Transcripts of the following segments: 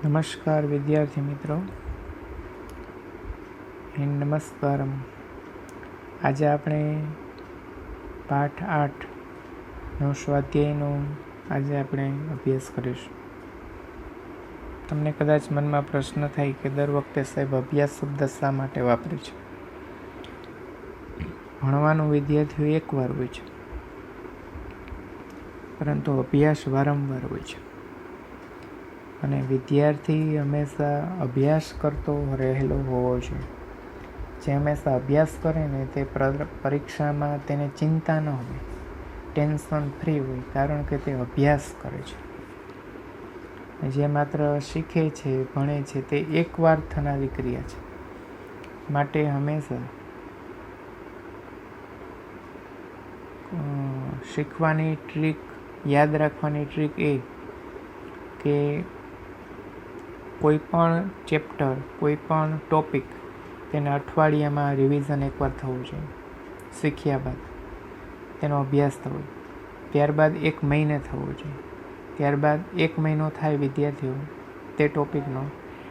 નમસ્કાર વિદ્યાર્થી મિત્રો નમસ્કારમ. આજે આપણે પાઠ 8નો સ્વાધ્યાયનો આપણે અભ્યાસ કરીશું. તમને કદાચ મનમાં પ્રશ્ન થાય કે દર વખતે સાહેબ અભ્યાસ શબ્દ શા માટે વાપરે છે? ભણવાનું વિદ્યાર્થીઓ એકવાર હોય છે, પરંતુ અભ્યાસ વારંવાર હોય છે. અને વિદ્યાર્થી હંમેશા અભ્યાસ કરતો રહેલો હોવો જોઈએ. જે હંમેશા અભ્યાસ કરે ને તે પરીક્ષામાં તેને ચિંતા ન હોય, ટેન્શન ફ્રી હોય, કારણ કે તે અભ્યાસ કરે છે. જે માત્ર શીખે છે, ભણે છે, તે એકવાર થનારી ક્રિયા છે. માટે હંમેશા શીખવાની ટ્રીક, યાદ રાખવાની ટ્રીક એ કે કોઈ પણ ચેપ્ટર, કોઈ પણ ટોપિક તેને અઠવાડિયામાં રિવિઝન એકવાર થવું જોઈએ. શીખ્યા બાદ તેનો અભ્યાસ થવો જોઈએ. ત્યારબાદ 1 મહિને થવો જોઈએ. ત્યારબાદ 1 મહિનો થાય વિદ્યાર્થીઓ તે ટોપિકનો,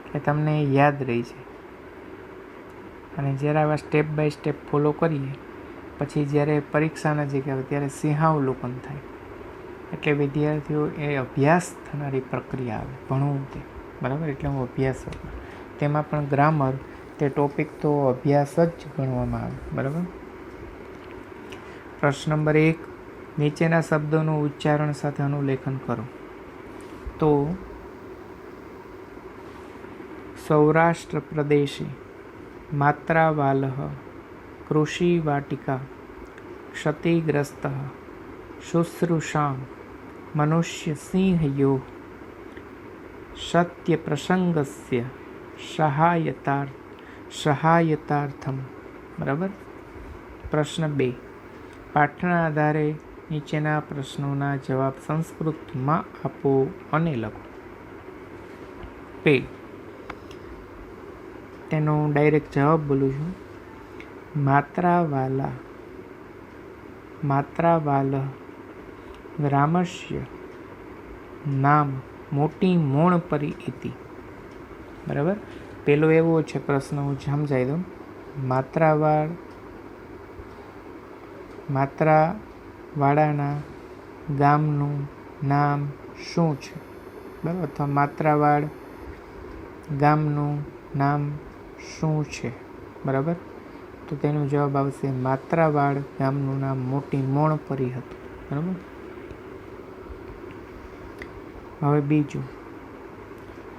એટલે તમને યાદ રહી છે. અને જ્યારે આવા સ્ટેપ બાય સ્ટેપ ફોલો કરીએ પછી જ્યારે પરીક્ષા નજીક આવે ત્યારે સિંહાવલોકન થાય. એટલે વિદ્યાર્થીઓ એ અભ્યાસ થનારી પ્રક્રિયા આવે, ભણવું તે બરાબર. એટલે હું અભ્યાસ કરું. તેમાં પણ ગ્રામર તે ટોપિક તો અભ્યાસ જ ગણવામાં આવે બરાબર. પ્રશ્ન નંબર 1, નીચેના શબ્દોનું ઉચ્ચારણ સાથે અનુલેખન કરો. તો સૌરાષ્ટ્ર પ્રદેશે માત્રાવાલઃ કૃષિ વાટિકા ક્ષતિગ્રસ્ત શુશ્રૂષામ મનુષ્ય સિંહયો સત્ય પ્રસંગસ્ય સહાયતાર્થમ બરાબર. પ્રશ્ન 2, પાઠના આધારે નીચેના પ્રશ્નોના જવાબ સંસ્કૃતમાં આપો અને લખો. તેનો ડાયરેક્ટ જવાબ બોલું છું. માત્રાવાલઃ ગ્રામસ્ય નામ મોટી મોણ પરી ઇતિ બરાબર. પેલો એવો છે પ્રશ્ન, હું સમજાવી દઉં. માત્રાવાળાના ગામનું નામ શું છે બરાબર, અથવા માત્રાવાડ ગામનું નામ શું છે બરાબર. તો તેનો જવાબ આવશે માત્રાવાડ ગામનું નામ મોટી મોણ પરી હતું બરાબર. હવે બીજું,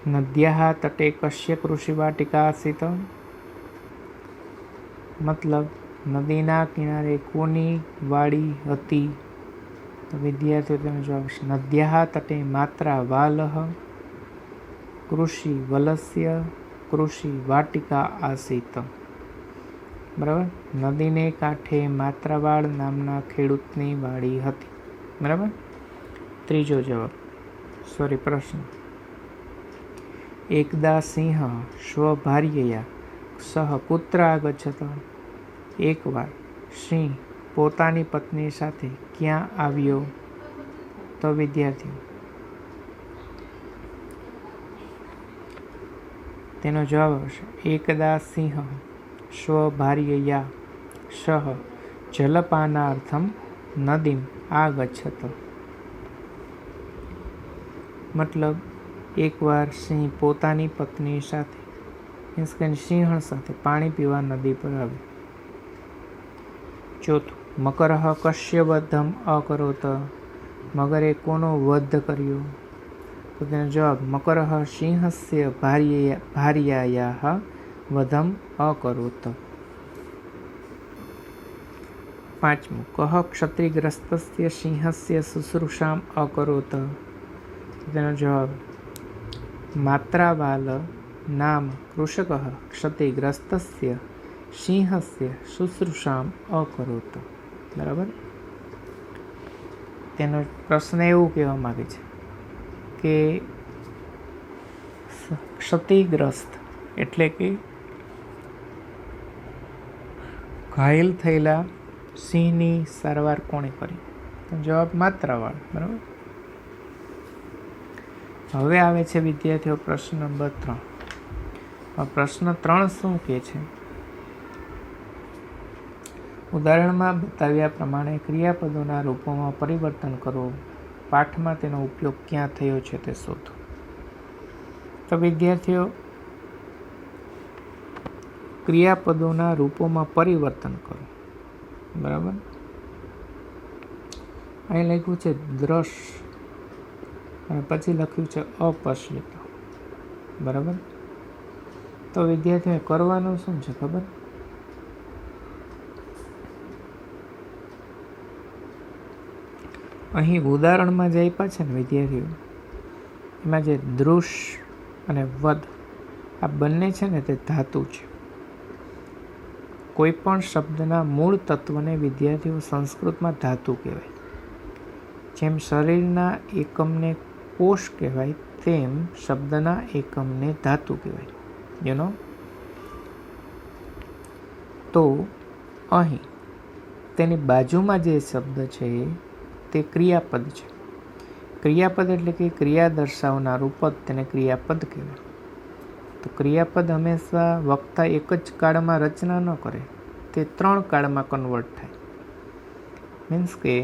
નદ્યાઃ તટે કસ્ય કૃષિવાટિકા આસીત, મતલબ નદીના કિનારે કોની વાડી હતી? તો વિદ્યાર્થીઓ તેનો જવાબ છે નદ્યાઃ તટે માત્રાવાલઃ કૃષિ વલસ્ય કૃષિ વાટિકા આસીત બરાબર. નદીને કાંઠે માત્રાવાડ નામના ખેડૂતની વાડી હતી બરાબર. ત્રીજો જવાબ, પ્રશ્ન, એકદા સિંહ સ્વભાર્યયા સહ કુત્ર આગચ્છત. એકવાર સિંહ પોતાની પત્ની સાથે ક્યાં આવ્યો? તો વિદ્યાર્થીઓ તેનો જવાબ આવશે એકદા સિંહ સ્વભાર્યયા સહ જલપાનાર્થમ નદીમ આગચ્છત. મતલબ એકવાર સિંહ પોતાની પત્ની સાથે, મીન્સ કે સિંહણ સાથે પાણી પીવા નદી પર આવ્યો. ચોથું, મકરઃ કસ્ય વધમ અકરોત. મગરે કોનો વધ કર્યો? તો તેનો જવાબ મકરઃ સિંહસ્ય ભાર્યાયાઃ વધમ અકરોત. પાંચમું, કઃ ક્ષતિગ્રસ્તસ્ય સિંહસ્ય શુશ્રૂષામ અકરોત. તેનો જવાબ માત્રાવાલ નામ કૃષકઃ ક્ષતિગ્રસ્તસ્ય સિંહસ્ય શુશ્રૂષામ અકરોત બરાબર. તેનો પ્રશ્ન એવું કહેવા માંગે છે કે ક્ષતિગ્રસ્ત એટલે કે ઘાયલ થયેલા સિંહની સારવાર કોણે કરી? તો જવાબ માત્રાવાળ બરાબર. હવે આવે છે વિદ્યાર્થીઓ પ્રશ્ન નંબર 3. પ્રશ્ન 3 શું કહે છે? ઉદાહરણમાં બતાવ્યા પ્રમાણે ક્રિયાપદોના રૂપોમાં પરિવર્તન કરો. પાઠમાં તેનો ઉપયોગ ક્યાં થયો છે તે શોધો. તો વિદ્યાર્થીઓ, ક્રિયાપદોના રૂપોમાં પરિવર્તન કરો. બરાબર, અહીં લખ્યું છે દ્રશ્ય અને પછી લખ્યું છે અપશ્યત. બરાબર, તો વિદ્યાર્થીઓએ કરવાનું શું છે ખબર? અહીં ઉદાહરણમાં જે આપ્યા છે ને વિદ્યાર્થીઓ, એમાં જે દૃશ્ય અને વદ આ બંને છે ને તે ધાતુ છે. કોઈ પણ શબ્દના મૂળ તત્વને વિદ્યાર્થીઓ સંસ્કૃતમાં ધાતુ કહેવાય. જેમ શરીરના એકમને કોષ કહેવાય તેમ શબ્દના એકમને ધાતુ કહેવાય. તો અહીં તેની બાજુમાં જે શબ્દ છે તે ક્રિયાપદ છે. ક્રિયાપદ એટલે કે ક્રિયા દર્શાવનારું પદ, તેને ક્રિયાપદ કહેવાય. તો ક્રિયાપદ હંમેશા વક્તા એક જ કાળમાં રચના ન કરે, તે 3 કાળમાં કન્વર્ટ થાય. મીન્સ કે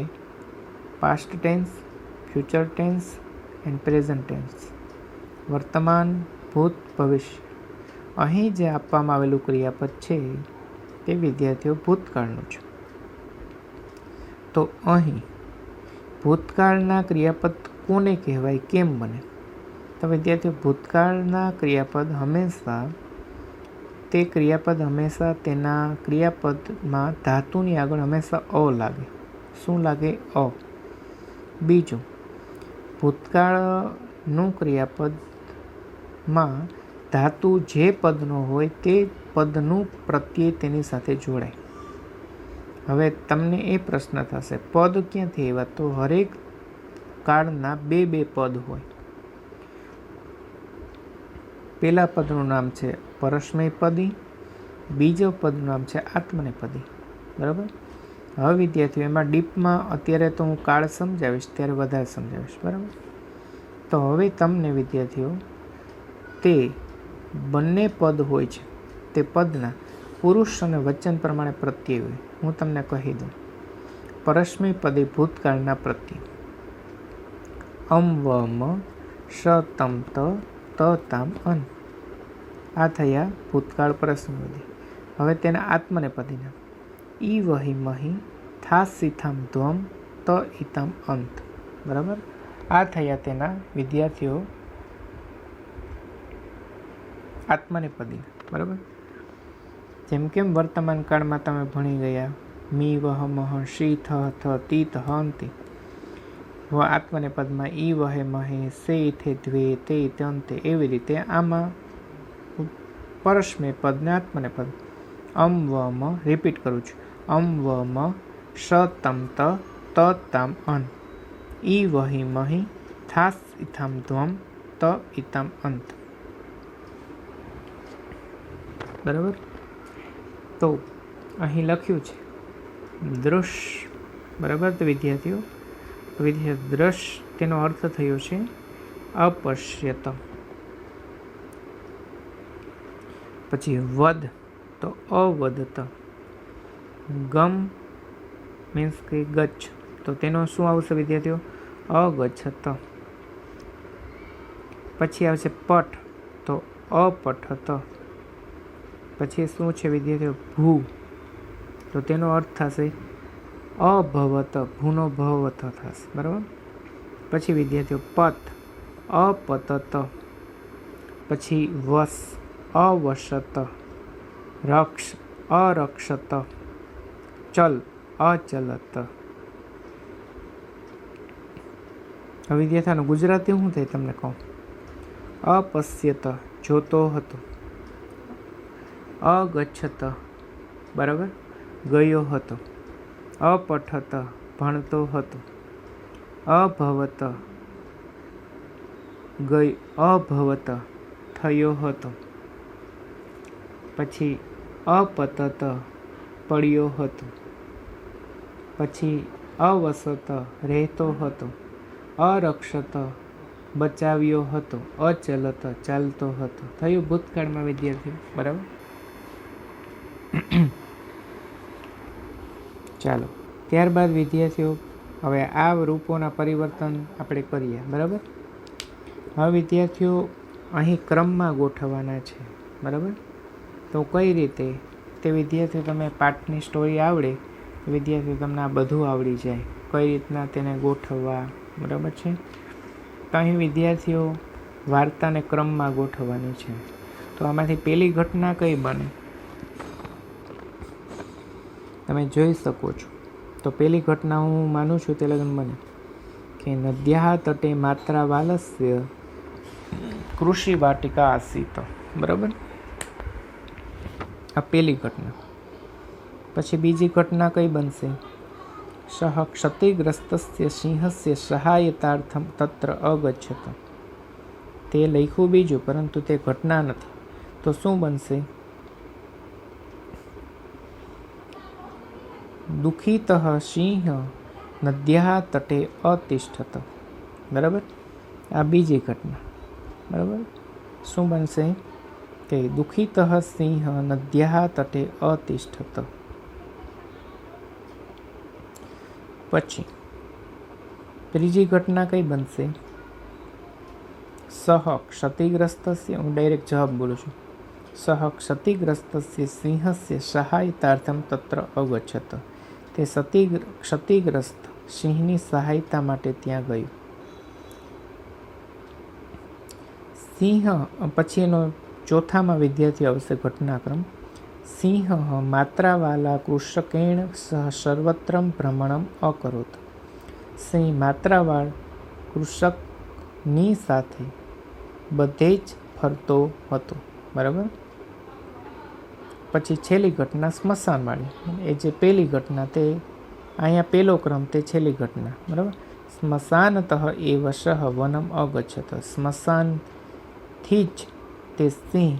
past tense, future tense and present tense. વર્તમાન, ભૂત, ભવિષ્ય. અહીં જે આપવામાં આવેલું ક્રિયાપદ છે તે વિદ્યાર્થીઓ ભૂતકાળનું છે. તો અહીં ભૂતકાળના ક્રિયાપદ કોને કહેવાય, કેમ બને? તો વિદ્યાર્થીઓ, ભૂતકાળના ક્રિયાપદ હંમેશા તેના ક્રિયાપદમાં ધાતુની આગળ હંમેશા અ લાગે. શું લાગે? અ. બીજું, ભૂતકાળનું ક્રિયાપદમાં ધાતુ જે પદનો હોય તે પદનું પ્રત્યય તેની સાથે જોડાય. હવે તમને એ પ્રશ્ન થશે, પદ ક્યાંથી આવ્યા? તો હરેક કાળના બે પદ હોય. પહેલા પદનું નામ છે પરસ્મૈપદી, બીજો પદનું નામ છે આત્મનેપદી. બરાબર, હવે વિદ્યાર્થીઓ એમાં ડીપમાં અત્યારે તો હું કાળ સમજાવીશ, ત્યારે વધારે સમજાવીશ. બરાબર, તો હવે તમને વિદ્યાર્થીઓ તે બંને પદ હોય છે તે પદના પુરુષ અને વચન પ્રમાણે પ્રત્યય હોય. હું તમને કહી દઉં. પરસ્મૈપદી ભૂતકાળના પ્રત્યય અમ વમ શ તમ ત તામ અન. આ થયા ભૂતકાળ પરસ્મૈપદી. હવે તેના આત્મનેપદીના ઈ વહી મહી થાસ સીથામ ધ્વમ ત ઈતામ અંત. બરાબર, આ થયા તેના વિદ્યાર્થીઓ આત્મનેપદી. બરાબર, જેમ કેમ વર્તમાન કાળમાં તમે ભણી ગયા મી વહ મહ શી થ થ તી ત અંતિ. આત્મનેપદમાં ઈ વહે મહે સે થે દ્વે તે અંતે. એવી રીતે આમાં પરસ્મૈપદ ને આત્મનેપદ. અમ વમ, રિપીટ કરું છું, અમ વમ શ તમ ત તામ અન ઈ વહી મહી થાસ ઇથામ ધ્વમ ત ઇતામ અંત. બરાબર, તો અહીં લખ્યું છે દૃશ્ય. બરાબર, તો વિદ્યાર્થીઓ દ્રશ્ય તેનો અર્થ થયો છે અપશ્યત. પછી વદ તો અવદત. ગમ મીન્સ કે ગચ્છ, તો તેનો શું આવશે વિદ્યાર્થીઓ? અગચ્છત. પછી આવશે પઠ તો અપઠત. પછી શું છે વિદ્યાર્થીઓ? ભૂ, તો તેનો અર્થ થશે અભવત. ભૂનો ભવત થશે. બરાબર, પછી વિદ્યાર્થીઓ પત અપતત. પછી વસ અવસત. રક્ષ અરક્ષત. ચલ અચલત. હવે વિદ્યાર્થીઓનું ગુજરાતી શું થાય તમને કહું. અપશ્યત, જોતો હતો. અગચ્છત, બરાબર, ગયો હતો. અપઠત, ભણતો હતો. અભવત, અભવત, થયો હતો. પછી અપતત, પડ્યો હતો. પછી અવસત, રહેતો હતો. અરક્ષત, બચાવ્યો હતો, અચલત ચાલતો હતો. થયું ભૂતકાળમાં વિદ્યાર્થીઓ, બરાબર. ચાલો, ત્યારબાદ વિદ્યાર્થીઓ હવે આ રૂપોના પરિવર્તન આપણે કરીએ, બરાબર. હવે વિદ્યાર્થીઓ અહીં ક્રમમાં ગોઠવવાના છે, બરાબર. તો કઈ રીતે તે વિદ્યાર્થીઓ, તમે પાઠની સ્ટોરી આવડે વિદ્યાર્થીઓ તમને આ બધું આવડી જાય, કઈ રીતના તેને ગોઠવવા, બરાબર છે. તો અહીં વિદ્યાર્થીઓ વાર્તાને ક્રમમાં ગોઠવવાની છે. તો આમાંથી પહેલી ઘટના કઈ બને તમે જોઈ શકો છો. તો પહેલી ઘટના હું માનું છું તે લગન બને કે નદ્યા તટે માત્રા વાલસ્ય કૃષિ વાટિકા આસીત, બરાબર. આ પહેલી ઘટના. પછી બીજી ઘટના કઈ બનશે? સહ ક્ષતિગ્રસ્તસ્ય સિંહસ્ય સહાયતાર્થમ તત્ર અગચ્છત. તે લખ્યું બીજું, પરંતુ તે ઘટના નથી. તો શું બનશે? દુઃખિત સિંહ નદ્યા તટે અતિષ્ઠત, બરાબર. આ બીજી ઘટના, બરાબર. શું બનશે કે દુઃખિત સિંહ નદ્યા તટે અતિષ્ઠત. પછી ત્રીજી ઘટના કઈ બનશે? સહ ક્ષતિગ્રસ્તસ્ય, હું ડાયરેક્ટ જવાબ બોલું છું. સહ ક્ષતિગ્રસ્તસ્ય સિંહસ્ય સહાયતાર્થમ તત્ર અગચ્છત. તે ક્ષતિગ્રસ્ત સિંહની સહાયતા માટે ત્યાં ગયું. સિંહ પછી એનો ચોથામાં વિદ્યાર્થી આવશે ઘટનાક્રમ. સિંહ માત્રાવાલા કૃષકેણ સહ સર્વત્રમ ભ્રમણમ અકરોત. સિંહ માત્રાવાળ કૃષકની સાથે બધે જ ફરતો હતો, બરાબર. પછી છેલ્લી ઘટના સ્મશાનવાળી. એ જે પહેલી ઘટના તે અહીંયા પહેલો ક્રમ, તે છેલ્લી ઘટના, બરાબર. સ્મશાનતઃ એવ સહ વનમ અગચ્છત. સ્મશાનથી જ તે સિંહ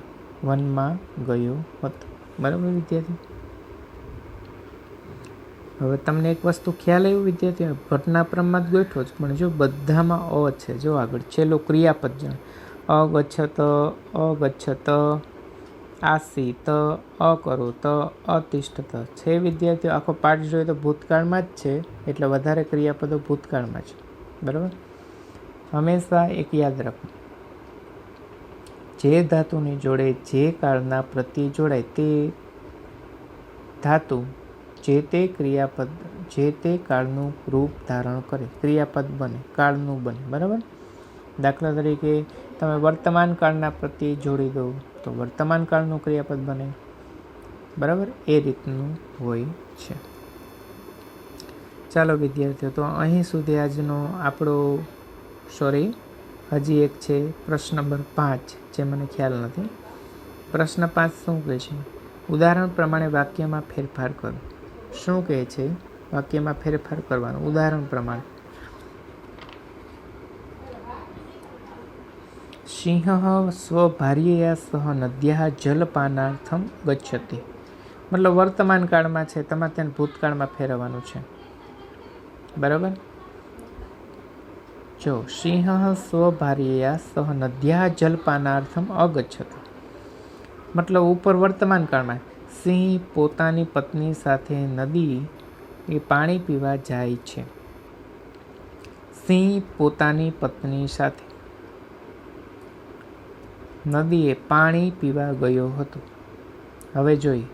વનમાં ગયો હતો, બરાબર વિદ્યાર્થી. હવે તમને એક વસ્તુ ખ્યાલ આવ્યું વિદ્યાર્થી, ઘટનાક્રમમાં જ ગોઠવો જ, પણ જો બધામાં અ છે. જો આગળ છેલ્લો ક્રિયાપદ જાણ, અગચ્છત, અગચ્છત, આસીત, અકરોત, અતિષ્ઠત છે વિદ્યાર્થીઓ. આખો પાઠ જોઈએ તો ભૂતકાળમાં જ છે, એટલે વધારે ક્રિયાપદો ભૂતકાળમાં છે, બરાબર. હંમેશા એક યાદ રાખો, જે ધાતુની જોડે જે કાળના પ્રત્યે જોડાય તે ધાતુ જે તે ક્રિયાપદ જે તે કાળનું રૂપ ધારણ કરે, ક્રિયાપદ બને, કાળનું બને, બરાબર. દાખલા તરીકે તમે વર્તમાન કાળના પ્રત્યે જોડી દો તો વર્તમાન કાળનું ક્રિયાપદ બને, બરાબર. એ રીતનું હોય છે. ચાલો વિદ્યાર્થીઓ, તો અહીં સુધી આજનો આપણો હજી એક છે પ્રશ્ન નંબર 5, જે મને ખ્યાલ નથી. પ્રશ્ન 5 શું કહે છે? ઉદાહરણ પ્રમાણે વાક્યમાં ફેરફાર કરો. શું કહે છે? વાક્યમાં ફેરફાર કરવાનો. ઉદાહરણ પ્રમાણે સિંહ સ્વભાર્યયા સહ નદ્યા જલપાનાર્થમ ગચ્છતિ. મતલબ વર્તમાન કાળમાં છે, તમારે તેને ભૂતકાળમાં ફેરવવાનું છે, બરાબર. જો સિંહ સ્વભાર્યયા સહ નદ્યા જલપાનાર્થમ અગચ્છત, મતલબ ઉપર વર્તમાન કાળમાં સિંહ પોતાની પત્ની સાથે નદી એ પાણી પીવા જાય છે. સિંહ પોતાની પત્ની સાથે નદીએ પાણી પીવા ગયો હતો. હવે જોઈએ,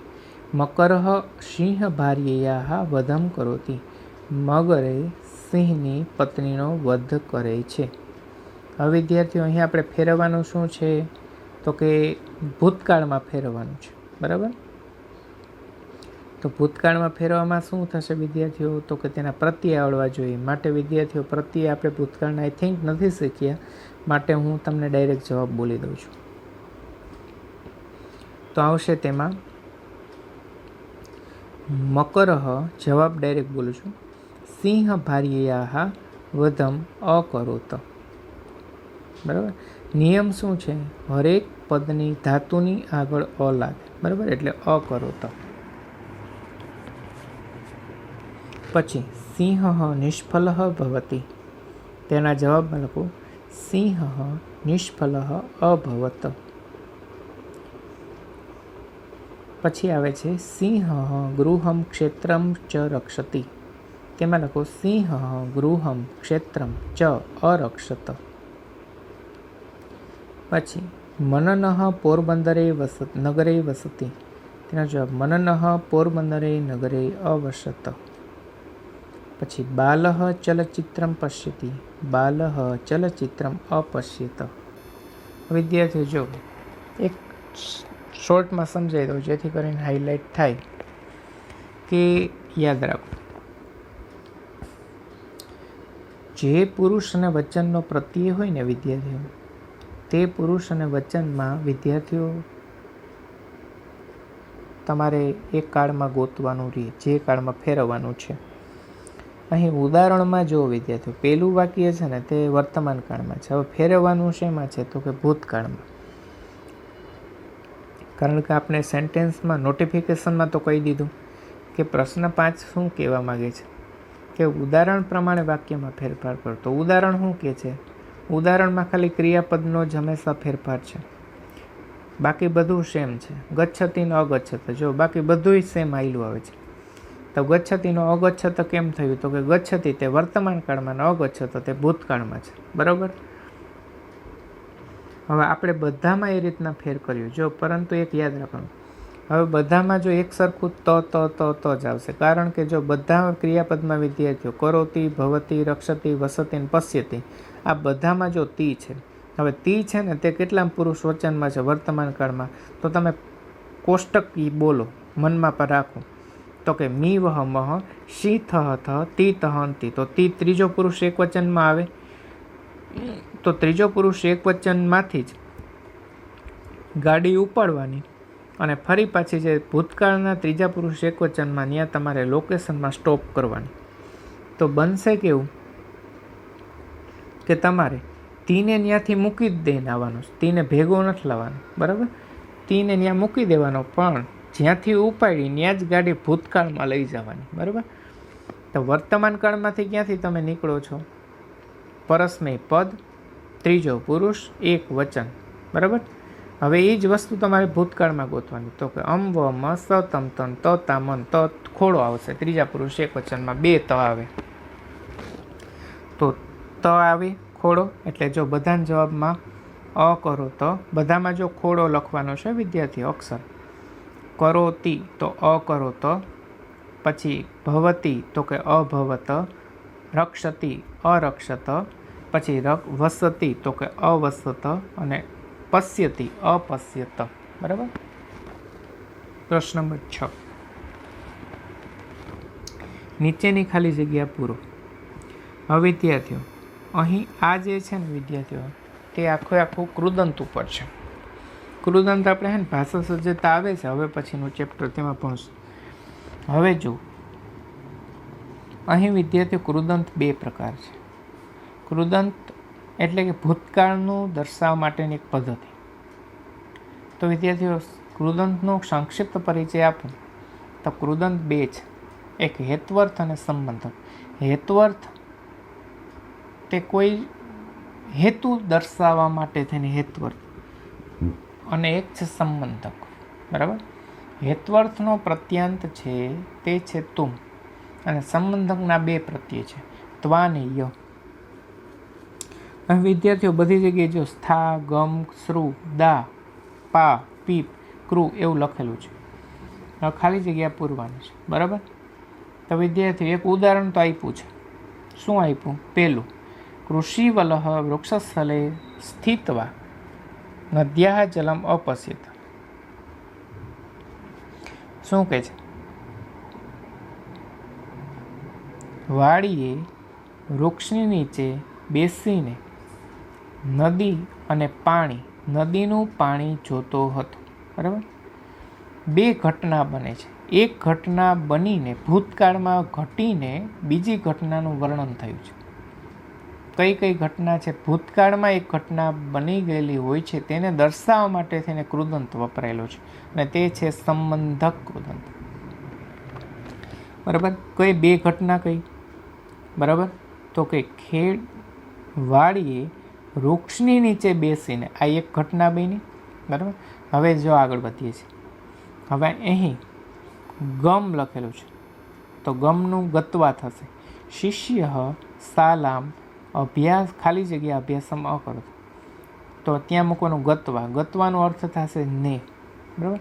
મકરઃ સિંહ ભાર્યયા વધમ કરોતિ. મગરે સિંહની પત્નીનો વધ કરે છે. હવે વિદ્યાર્થીઓ અહીં આપણે ફેરવવાનું શું છે? તો કે ભૂતકાળમાં ફેરવવાનું છે, બરાબર. તો ભૂતકાળમાં ફેરવવામાં શું થશે વિદ્યાર્થીઓ? તો કે તેના પ્રત્યય આવડવા જોઈએ. માટે વિદ્યાર્થીઓ પ્રત્યય આપણે ભૂતકાળના આઈ થિંક નથી શીખ્યા, માટે હું તમને ડાયરેક્ટ જવાબ બોલી દઉં છું. તો આવશે તેમાં મકરઃ, જવાબ ડાયરેક્ટ બોલું છું, સિંહ ભાર્યયા વધમ અકરોત, બરાબર. નિયમ શું છે? હરેક પદની ધાતુની આગળ અ લાગે, બરાબર, એટલે અકરોત. પછી સિંહ નિષ્ફલ ભવતિ. તેના જવાબમાં લખો સિંહ નિષ્ફલ અભવત. પછી આવે છે સિંહ ગૃહમ ક્ષેત્રમ ચ રક્ષતિ. તેમાં લખો સિંહ ગૃહમ ક્ષેત્રમ ચ અરક્ષત. પછી મનન પોરબંદરે નગરે વસતિ. તેનો જવાબ મનન પોરબંદરે નગરે અવસત. પછી બાલઃ ચલચિત્રમ પશ્યતિ. બાલઃ ચલચિત્રમ અપશ્યત. વિદ્યાર્થીઓ જો એક શોર્ટમાં સમજાવી દઉં જેથી કરીને હાઇલાઇટ થાય કે યાદ રાખો. જે પુરુષ અને વચનનો પ્રત્યય હોય ને વિદ્યાર્થીઓ, તે પુરુષ અને વચનમાં વિદ્યાર્થીઓ તમારે એક કાળમાં ગોતવાનું રહે, જે કાળમાં ફેરવવાનું છે. અહીં ઉદાહરણમાં જો વિદ્યાર્થીઓ પહેલું વાક્ય છે ને તે વર્તમાન કાળમાં છે. હવે ફેરવવાનું શેમાં છે તો કે ભૂતકાળમાં. કારણ કે આપણે સેન્ટેન્સમાં નોટિફિકેશનમાં તો કહી દીધું કે પ્રશ્ન 5 શું કહેવા માગે છે કે ઉદાહરણ પ્રમાણે વાક્યમાં ફેરફાર કરો. તો ઉદાહરણ શું કહે છે? ઉદાહરણમાં ખાલી ક્રિયાપદનો જ હંમેશા ફેરફાર છે, બાકી બધું સેમ છે. ગચ્છતિ ને અગચ્છત, જો બાકી બધું સેમ આવેલું આવે છે. તો ગચ્છતિનો અગચ્છત કેમ થયું તો કે ગચ્છતિ તે વર્તમાન કાળમાં ને અગચ્છત તે ભૂતકાળમાં છે. બરાબર. હવે આપણે બધામાં એ રીતના ફેર કર્યું જો, પરંતુ એક યાદ રાખવાનું, હવે બધામાં જો એક સરખું તો જ આવશે. કારણ કે જો બધા ક્રિયાપદમાં વિદ્યાર્થીઓ કરોતી, ભવતી, રક્ષતી, વસતી ને પશ્યતી, આ બધામાં જો તી છે. હવે તી છે ને તે કેટલા પુરુષ વચનમાં છે વર્તમાન કાળમાં? તો તમે કોષ્ટક બોલો, મનમાં પર રાખો. તો કે મી વહ મહ, શી થહ થ, તી તહંતી. તો તી ત્રીજો પુરુષ એક વચનમાં આવે. તો ત્રીજો પુરુષ એક વચનમાંથી જ ગાડી ઉપાડવાની અને ફરી પાછી જે ભૂતકાળના ત્રીજા પુરુષ એક વચનમાં ત્યાં તમારે લોકેશનમાં સ્ટોપ કરવાની. તો બનશે કેવું કે તમારે તીને ત્યાંથી મૂકી જ દઈને આવવાનો, તીને ભેગો નથી લાવવાનો. બરાબર. તીને ત્યાં મૂકી દેવાનો, પણ જ્યાંથી ઉપાડી ત્યાં જ ગાડી ભૂતકાળમાં લઈ જવાની. બરાબર. તો વર્તમાન કાળમાંથી ક્યાંથી તમે નીકળો છો? પરસ્મય પદ, ત્રીજો પુરુષ, એક વચન. બરાબર. હવે એ જ વસ્તુ તમારે ભૂતકાળમાં ગોતવાની. તો કે અમ વ મ સ તમ તન ત તામન ત ખોડો આવશે. ત્રીજા પુરુષ એક વચનમાં 2 ત આવે. તો ત આવે ખોડો, એટલે જો બધાના જવાબમાં અ કરો તો બધામાં જો ખોડો લખવાનો છે વિદ્યાર્થી અક્ષર. કરોતી તો અ કરો તો, પછી ભવતી તો કે અભવત, રક્ષતી અરક્ષત, પછી વસતી તો કે અવસત, અને પશ્યતી અપશ્યત. બરાબર. પ્રશ્ન નંબર 6, નીચેની ખાલી જગ્યા પૂરો. હવે વિદ્યાર્થીઓ અહીં આ જે છે ને વિદ્યાર્થીઓ તે આખું કૃદંત ઉપર છે. કૃદંત આપણે હે ને ભાષા સજ્જતા આવે છે હવે પછીનું ચેપ્ટર, તેમાં ભણશું. હવે જો અહીં વિદ્યાર્થીઓ કૃદંત 2 પ્રકાર છે. કૃદંત એટલે કે ભૂતકાળનું દર્શાવવા માટેની એક પદ્ધતિ. તો વિદ્યાર્થીઓ કૃદંતનો સંક્ષિપ્ત પરિચય આપું તો કૃદંત 2 છે. એક હેત્વર્થ અને સંબંધક. હેત્વર્થ તે કોઈ હેતુ દર્શાવવા માટે થઈને હેત્વર્થ, અને એક છે સંબંધક. બરાબર. હેત્વર્થનો પ્રત્યાંત છે તે છે તુમ, અને સંબંધકના 2 પ્રત્યય છે ત્વા ને ય. હવે વિદ્યાર્થીઓ બધી જગ્યાએ જો સ્થા, ગમ, શ્રુ, દા, પા, પીપ, ક્રુ એવું લખેલું છે. હવે ખાલી જગ્યા પૂરવાની છે. બરાબર. તો વિદ્યાર્થીઓ એક ઉદાહરણ તો આપ્યું છે. શું આપ્યું? પહેલું, કૃષિવલઃ વૃક્ષસ્થલે સ્થિત્વા નદ્યાઃ જલમ અપશ્યત. શું કહે છે? વાડીએ વૃક્ષની નીચે બેસીને નદી અને નદીનું પાણી જોતો હતો. બરાબર. 2 ઘટના બને છે. એક ઘટના બનીને ભૂતકાળમાં ઘટીને બીજી ઘટનાનું વર્ણન થયું છે. કઈ ઘટના છે? ભૂતકાળમાં એક ઘટના બની ગયેલી હોય છે, તેને દર્શાવવા માટે થઈને કૃદંત વપરાયેલો છે, અને તે છે સંબંધક કૃદંત. બરાબર. કઈ 2 ઘટના કઈ? બરાબર. તો કે વાડીએ વૃક્ષની નીચે બેસીને, આ એક ઘટના બની, બરાબર. હવે જો આગળ વધીએ છીએ, હવે અહીં ગમ લખેલું છે, તો ગમનું ગત્વા થશે. શિષ્ય શાલામ અભ્યાસ, ખાલી જગ્યા અભ્યાસમ અકરોત, તો ત્યાં મૂકવાનું ગત્વા. ગત્વાનો અર્થ થશે ને, બરાબર.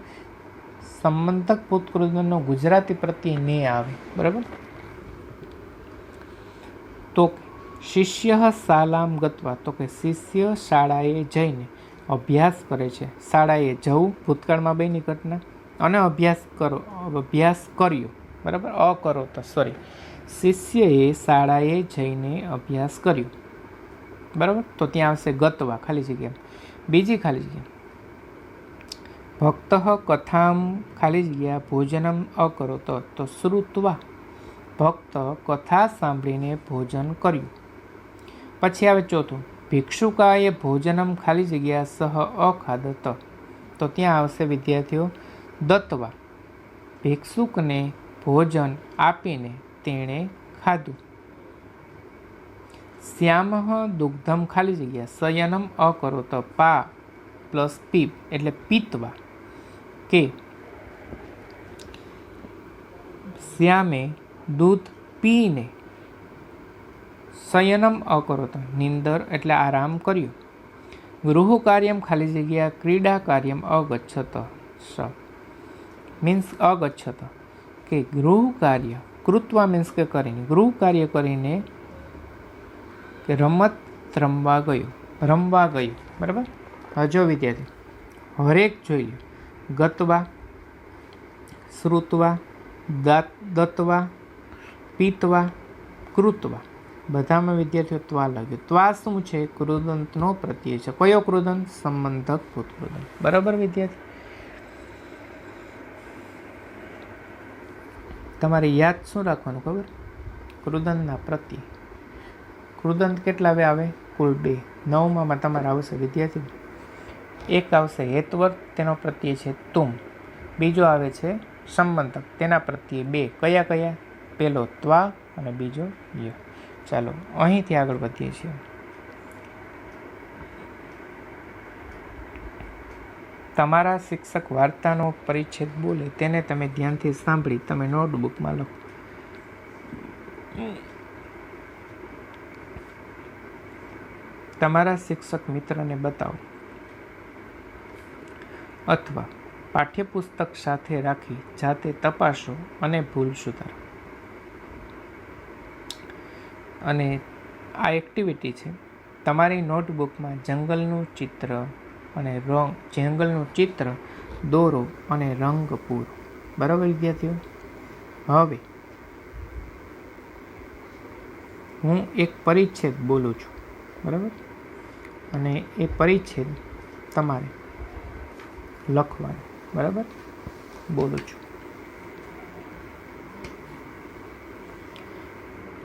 સંબંધક ભૂતકૃદનનો ગુજરાતી પ્રત્યે ને આવે, બરાબર. તો શિષ્ય શાલામ ગત્વા, તો કે શિષ્ય શાળાએ જઈને અભ્યાસ કરે છે. શાળાએ જવું ભૂતકાળમાં બની ઘટના, અને અભ્યાસ કર્યો, બરાબર. અકરો તો સોરી, શિષ્યએ શાળાએ જઈને અભ્યાસ કર્યો, બરાબર. તો ત્યાં આવશે ગત્વા, ખાલી જગ્યા. બીજી ખાલી જગ્યા, ભક્ત કથામ ખાલી જગ્યા ભોજનમ અકરોત, તો શ્રુત્વા, ભક્ત કથા સાંભળીને ભોજન કર્યું. પછી આવે ચોથું, ભિક્ષુકાએ ભોજનમ ખાલી જગ્યા સહ અખાદત, તો ત્યાં આવશે વિદ્યાર્થીઓ દત્વા, ભિક્ષુકને ભોજન આપીને તેણે ખાધું. શ્યામ દુગ્ધમ ખાલી જગ્યા શયનમ અકરોત, પા પ્લસ પીપ એટલે પીતવા, કે શ્યામે દૂધ પીને શયનમ અકરોત, નિંદર એટલે આરામ કર્યો. ગૃહ કાર્યમ ખાલી જગ્યા ક્રીડા કાર્યમ અગચ્છત, મીન્સ અગચ્છત, કે ગૃહ કાર્ય, કૃત્વા મીન્સ કે કરીને, ગૃહ કાર્ય કરીને કે રમત રમવા ગયો, બરાબર. હજો વિદ્યાર્થી હરેક જોઈ લો, ગત્વા, શ્રુત્વા, દત્વા, પીતવા, કૃત્વા, બધામાં વિદ્યાર્થીઓ ત્વા લાગ્યો. ત્વા શું છે? કૃદંતનો પ્રત્યય છે. કયો કૃદંત? સંબંધક ભૂતકૃદંત, બરાબર વિદ્યાર્થી. તમારે યાદ શું રાખવાનું ખબર? કૃદંતના પ્રત્યય. કૃદંત કેટલા આવે? કુલ 2. 9માં તમારે આવશે વિદ્યાર્થી, એક આવશે હેતવર્ત, તેનો પ્રત્યય છે તુમ. બીજો આવે છે સંબંધક, તેના પ્રત્યે 2. કયા કયા? પહેલો ત્વા અને બીજો ય. ચાલો અહીંથી આગળ વધીએ છીએ. તમારા શિક્ષક વાર્તાનો પરિચ્છેદ બોલે તેને તમે ધ્યાનથી સાંભળી તમે નોટબુકમાં લખો. તમારા શિક્ષક મિત્રને બતાવો અથવા પાઠ્યપુસ્તક સાથે રાખી જાતે તપાસો અને ભૂલ સુધારો. અને આ એક્ટિવિટી છે. તમારી નોટબુકમાં જંગલનું ચિત્ર અને જંગલનું ચિત્ર દોરો અને રંગ પૂરો. બરાબર વિદ્યાર્થીઓ. હવે હું એક પરિચ્છેદ બોલું છું, બરાબર, અને એ પરિચ્છેદ તમારે લખવાનો, બરાબર. બોલું છું,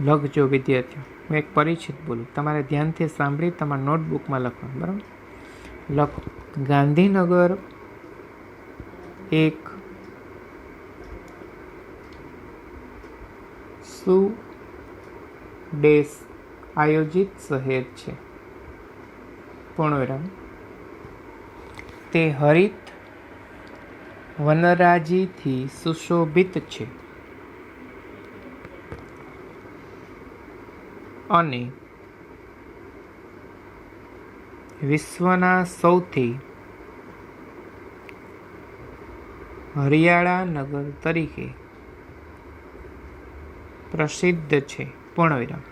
લખજો વિદ્યાર્થીઓ. હું એક પરિચ્છેદ બોલું, તમારે ધ્યાનથી સાંભળી તમારા નોટબુકમાં લખવાનું, બરાબર. લખો. ગાંધીનગર એક સુદેશ આયોજિત શહેર છે. પૂર્ણવિરામ. તે હરિત વનરાજીથી સુશોભિત છે અને વિશ્વના સૌથી હરિયાળા નગર તરીકે પ્રસિદ્ધ છે. પૂર્ણવિરામ.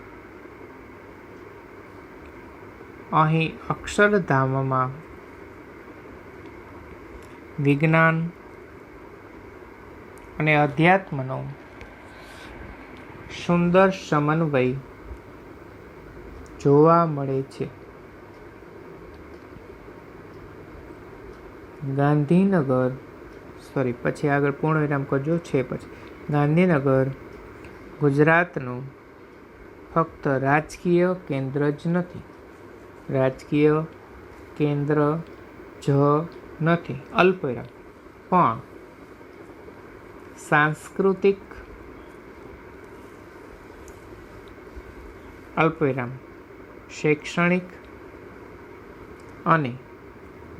અહીં અક્ષરધામમાં વિજ્ઞાન અને અધ્યાત્મનો સુંદર સમન્વય જોવા મળે છે. ગાંધીનગર પછી આગળ પૂર્ણવિરામ કરજો. છે પછી ગાંધીનગર ગુજરાતનું ફક્ત રાજકીય કેન્દ્ર જ નથી, રાજકીય કેન્દ્ર જ નથી, અલ્પવિરામ, પણ સાંસ્કૃતિક અલ્પવિરામ, શૈક્ષણિક અને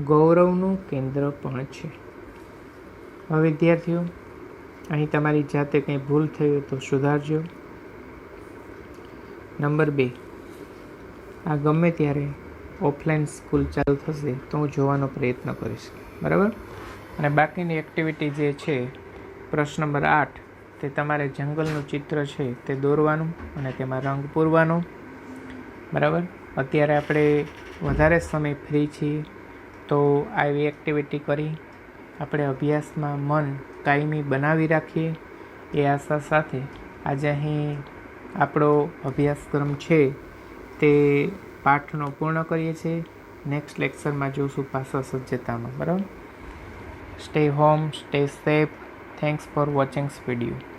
ગૌરવનું કેન્દ્ર પણ છે. હવે વિદ્યાર્થીઓ, અહીં તમારી જાતે કંઈ ભૂલ થઈ હોય તો સુધારજો. નંબર 2, આ ગમે ત્યારે ઓફલાઈન સ્કૂલ ચાલુ થશે તો હું જોવાનો પ્રયત્ન કરીશ, બરાબર. અને બાકીની એક્ટિવિટી જે છે, પ્રશ્ન નંબર 8, તે તમારે જંગલનું ચિત્ર છે તે દોરવાનું અને તેમાં રંગ પૂરવાનો, બરાબર. અત્યારે આપણે વધારે સમય ફ્રી છીએ તો આવી એક્ટિવિટી કરી આપણે અભ્યાસમાં મન કાયમી બનાવી રાખીએ એ આશા સાથે આજે અહીં આપણો અભ્યાસક્રમ છે તે પાઠનો પૂર્ણ કરીએ છીએ. નેક્સ્ટ લેક્ચરમાં જોઈશું ભાષા સજ્જતામાં, બરાબર. Stay home, stay safe. Thanks for watching video.